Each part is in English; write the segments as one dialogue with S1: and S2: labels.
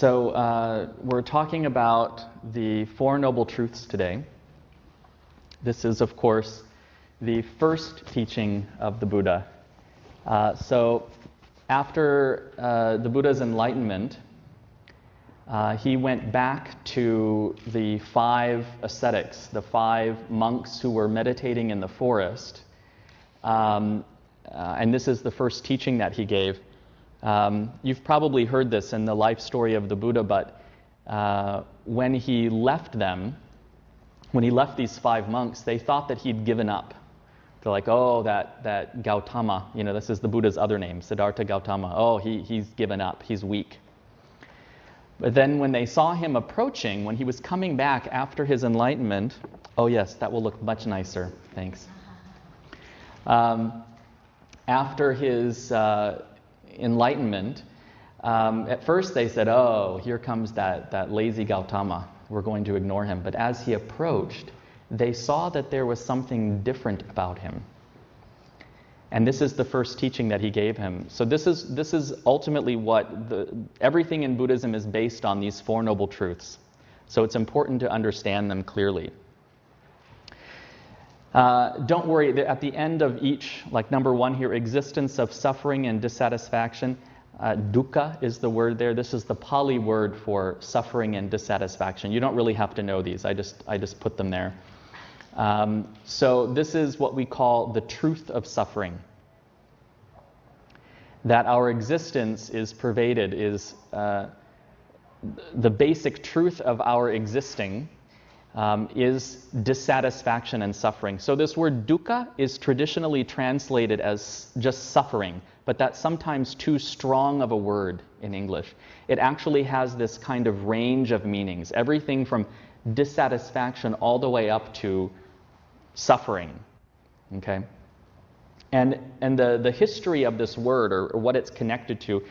S1: We're talking about the Four Noble Truths today. This is, of course, the first teaching of the Buddha. After the Buddha's enlightenment, he went back to the 5 ascetics, the 5 monks who were meditating in the forest. And this is the first teaching that he gave. You've probably heard this in the life story of the Buddha, but when he left these 5 monks, they thought that he'd given up. They're like, oh, that Gautama, this is the Buddha's other name, Siddhartha Gautama. Oh, he's given up, he's weak. But then when they saw him approaching, when he was coming back after his enlightenment, oh yes, that will look much nicer, thanks. After his enlightenment, at first they said, oh, here comes that lazy Gautama, we're going to ignore him. But as he approached, they saw that there was something different about him. And this is the first teaching that he gave him. So this is ultimately what everything in Buddhism is based on, these 4 noble truths. So it's important to understand them clearly. Don't worry, at the end of each, like number 1 here, existence of suffering and dissatisfaction, dukkha is the word there. This is the Pali word for suffering and dissatisfaction. You don't really have to know these. I just put them there. So this is what we call the truth of suffering. That our existence is pervaded, is the basic truth of our existing is dissatisfaction and suffering. So this word dukkha is traditionally translated as just suffering, but that's sometimes too strong of a word in English. It actually has this kind of range of meanings, everything from dissatisfaction all the way up to suffering. Okay? And the history of this word, or what it's connected to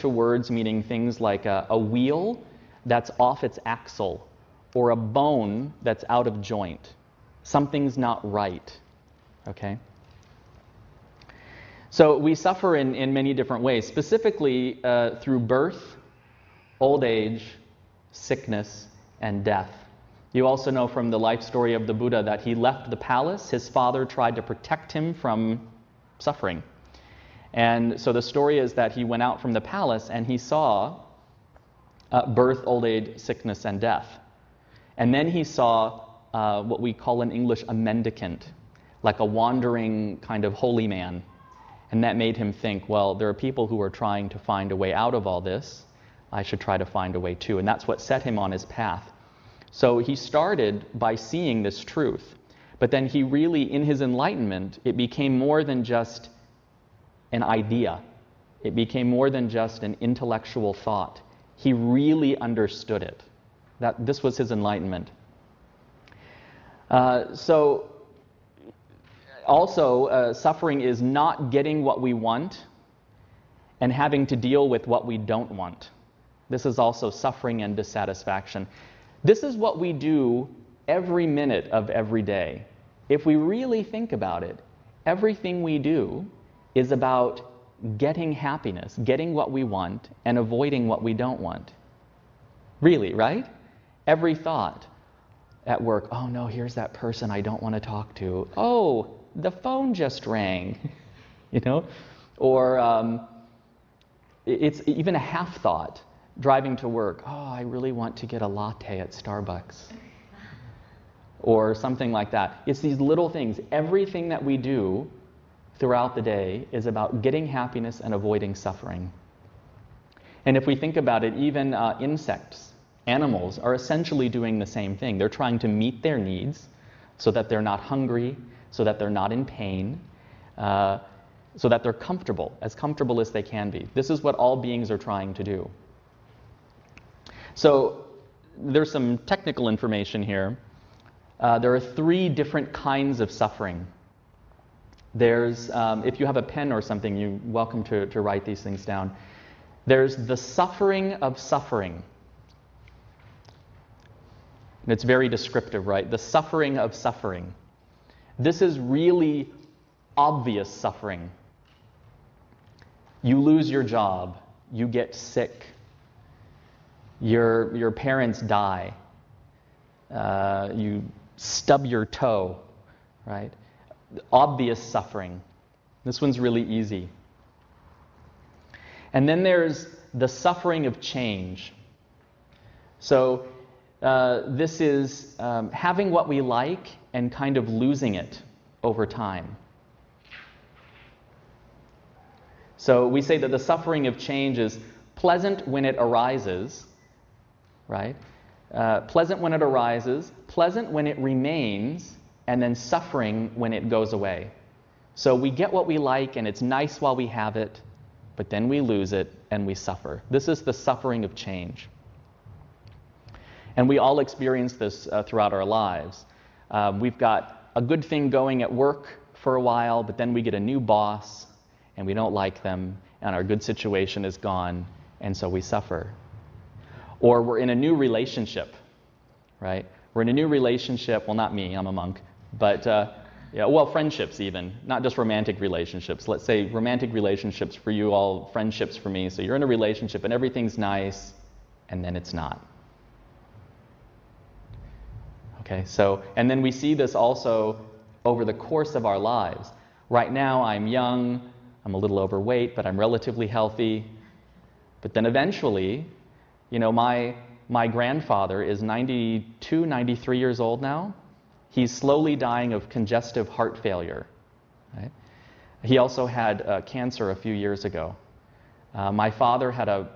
S1: words meaning things like a wheel that's off its axle, or a bone that's out of joint. Something's not right. Okay? So we suffer in many different ways, specifically through birth, old age, sickness, and death. You also know from the life story of the Buddha that he left the palace. His father tried to protect him from suffering. And so the story is that he went out from the palace and he saw birth, old age, sickness, and death. And then he saw what we call in English a mendicant, like a wandering kind of holy man. And that made him think, well, there are people who are trying to find a way out of all this. I should try to find a way too. And that's what set him on his path. So he started by seeing this truth. But then he really, in his enlightenment, it became more than just an idea. It became more than just an intellectual thought. He really understood it. That this was his enlightenment. Suffering is not getting what we want and having to deal with what we don't want. This is also suffering and dissatisfaction. This is what we do every minute of every day. If we really think about it, everything we do is about getting happiness, getting what we want, and avoiding what we don't want. Really, right? Every thought at work, oh no, here's that person I don't want to talk to. Oh, the phone just rang, Or it's even a half thought, driving to work. Oh, I really want to get a latte at Starbucks. Or something like that. It's these little things. Everything that we do throughout the day is about getting happiness and avoiding suffering. And if we think about it, even insects, animals are essentially doing the same thing. They're trying to meet their needs so that they're not hungry, so that they're not in pain, so that they're comfortable as they can be. This is what all beings are trying to do. So there's some technical information here. There are 3 different kinds of suffering. There's, if you have a pen or something, you're welcome to write these things down. There's the suffering of suffering. And it's very descriptive, right? The suffering of suffering. This is really obvious suffering. You lose your job. You get sick. Your parents die. You stub your toe, right? Obvious suffering. This one's really easy. And then there's the suffering of change. So this is having what we like and kind of losing it over time. So we say that the suffering of change is pleasant when it arises, right? Pleasant when it arises, pleasant when it remains, and then suffering when it goes away. So we get what we like and it's nice while we have it, but then we lose it and we suffer. This is the suffering of change. And we all experience this throughout our lives. We've got a good thing going at work for a while, but then we get a new boss and we don't like them, and our good situation is gone, and so we suffer. Or we're in a new relationship, right? We're in a new relationship, well, not me, I'm a monk, but friendships even, not just romantic relationships. Let's say romantic relationships for you all, friendships for me. So you're in a relationship and everything's nice, and then it's not. Okay, so, and then we see this also over the course of our lives. Right now, I'm young, I'm a little overweight, but I'm relatively healthy. But then eventually, my grandfather is 92, 93 years old now. He's slowly dying of congestive heart failure. Right? He also had cancer a few years ago. My father had a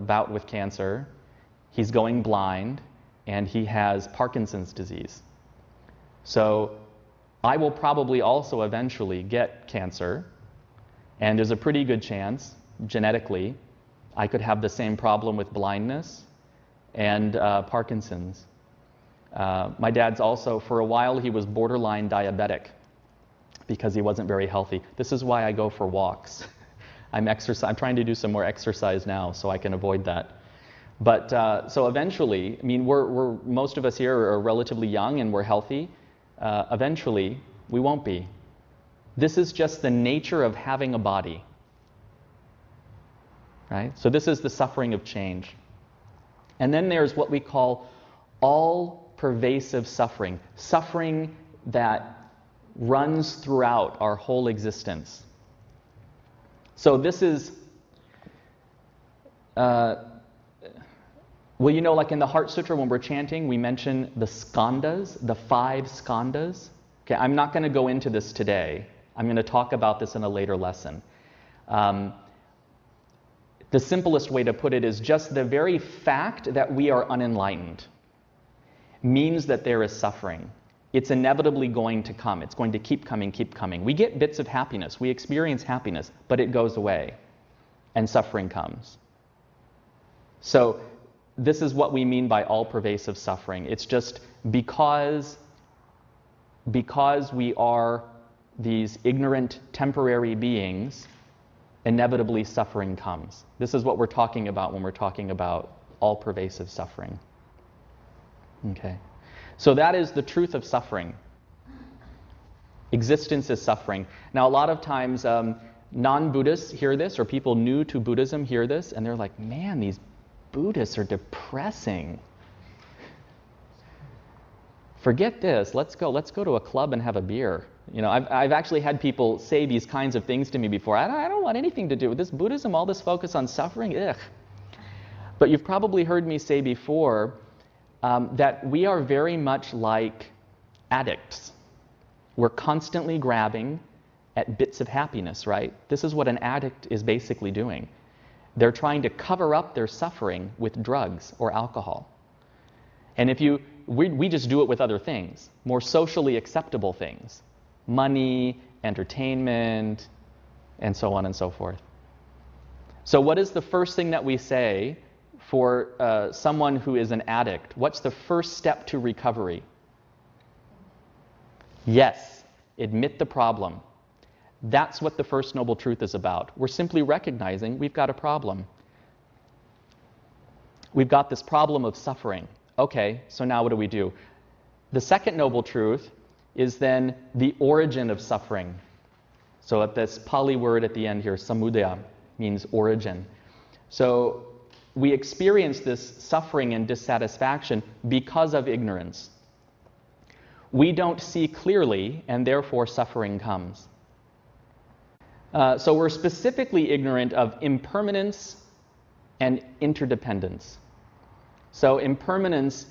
S1: bout with cancer. He's going blind, and he has Parkinson's disease. So I will probably also eventually get cancer, and there's a pretty good chance, genetically, I could have the same problem with blindness and Parkinson's. My dad's also, for a while, he was borderline diabetic because he wasn't very healthy. This is why I go for walks. I'm trying to do some more exercise now so I can avoid that. But so eventually, I mean, we're most of us here are relatively young and we're healthy. Eventually, we won't be. This is just the nature of having a body. Right? So this is the suffering of change. And then there's what we call all-pervasive suffering. Suffering that runs throughout our whole existence. So this is, like in the Heart Sutra when we're chanting, we mention the skandhas, the 5 skandhas. Okay, I'm not going to go into this today. I'm going to talk about this in a later lesson. The simplest way to put it is just the very fact that we are unenlightened means that there is suffering. It's inevitably going to come. It's going to keep coming, keep coming. We get bits of happiness. We experience happiness, but it goes away, and suffering comes. So this is what we mean by all-pervasive suffering. It's just because we are these ignorant, temporary beings, inevitably suffering comes. This is what we're talking about when we're talking about all-pervasive suffering. Okay. So that is the truth of suffering. Existence is suffering. Now, a lot of times, non-Buddhists hear this, or people new to Buddhism hear this, and they're like, man, these Buddhists are depressing. Forget this. Let's go to a club and have a beer. I've actually had people say these kinds of things to me before. I don't want anything to do with this Buddhism, all this focus on suffering. Ugh. But you've probably heard me say before that we are very much like addicts. We're constantly grabbing at bits of happiness, right? This is what an addict is basically doing. They're trying to cover up their suffering with drugs or alcohol. And we just do it with other things, more socially acceptable things. Money, entertainment, and so on and so forth. So what is the first thing that we say for someone who is an addict? What's the first step to recovery? Yes, admit the problem. That's what the First Noble Truth is about. We're simply recognizing we've got a problem. We've got this problem of suffering. Okay, so now what do we do? The Second Noble Truth is then the origin of suffering. So at this Pali word at the end here, samudaya, means origin. So we experience this suffering and dissatisfaction because of ignorance. We don't see clearly, and therefore suffering comes. So we're specifically ignorant of impermanence and interdependence. So impermanence,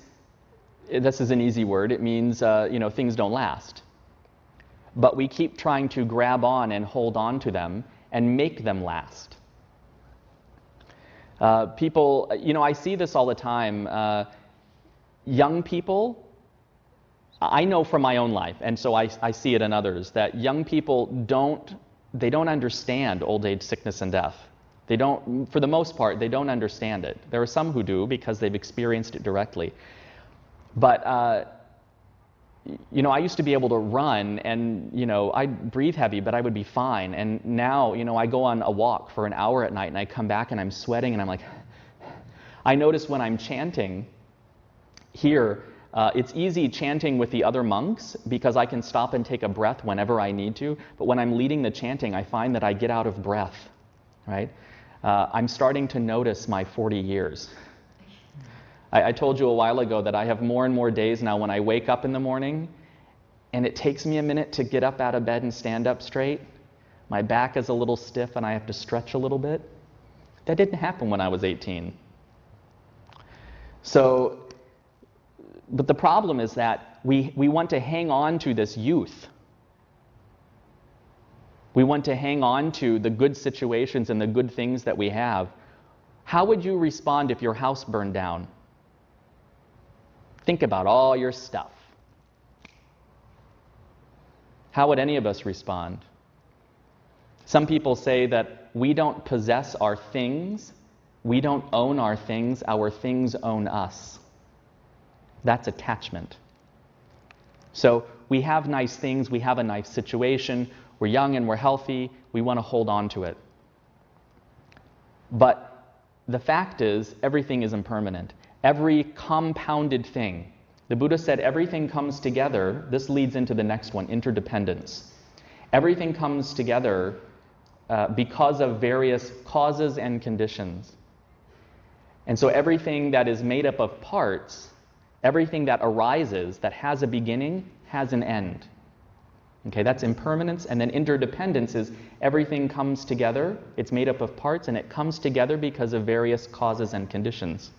S1: this is an easy word. It means things don't last. But we keep trying to grab on and hold on to them and make them last. People, I see this all the time. Young people, I know from my own life, and so I see it in others, that young people don't understand old age, sickness, and death. They don't, for the most part, they don't understand it. There are some who do because they've experienced it directly. But, I used to be able to run and, I'd breathe heavy, but I would be fine. And now, I go on a walk for an hour at night and I come back and I'm sweating and I'm like, I notice when I'm chanting here, it's easy chanting with the other monks because I can stop and take a breath whenever I need to. But when I'm leading the chanting, I find that I get out of breath, right? I'm starting to notice my 40 years. I told you a while ago that I have more and more days now when I wake up in the morning and it takes me a minute to get up out of bed and stand up straight. My back is a little stiff and I have to stretch a little bit. That didn't happen when I was 18. But the problem is that we want to hang on to this youth. We want to hang on to the good situations and the good things that we have. How would you respond if your house burned down? Think about all your stuff. How would any of us respond? Some people say that we don't possess our things, we don't own our things own us. That's attachment. So we have nice things, we have a nice situation, we're young and we're healthy, we want to hold on to it. But the fact is, everything is impermanent. Every compounded thing. The Buddha said everything comes together. This leads into the next one, interdependence. Everything comes together because of various causes and conditions. And so everything that is made up of parts, everything that arises, that has a beginning, has an end. Okay, that's impermanence. And then interdependence is everything comes together, it's made up of parts, and it comes together because of various causes and conditions.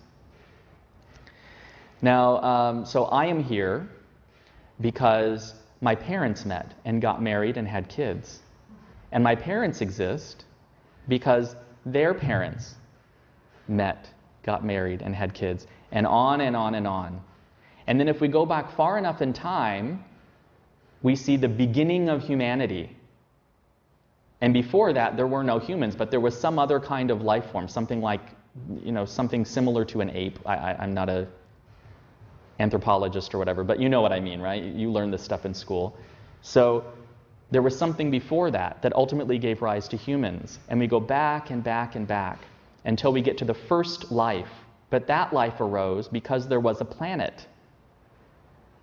S1: Now, so I am here because my parents met and got married and had kids. And my parents exist because their parents met, got married, and had kids. And on and on and on. And then if we go back far enough in time, we see the beginning of humanity. And before that, there were no humans, but there was some other kind of life form, something like, something similar to an ape. I'm not a anthropologist or whatever, but you know what I mean, right? You learn this stuff in school. So there was something before that ultimately gave rise to humans. And we go back and back and back until we get to the first life. But that life arose because there was a planet.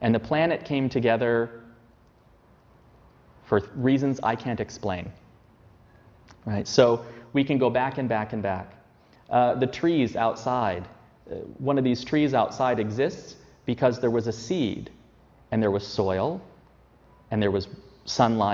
S1: And the planet came together for reasons I can't explain. Right? So we can go back and back and back. The trees outside. One of these trees outside exists because there was a seed, and there was soil, and there was sunlight.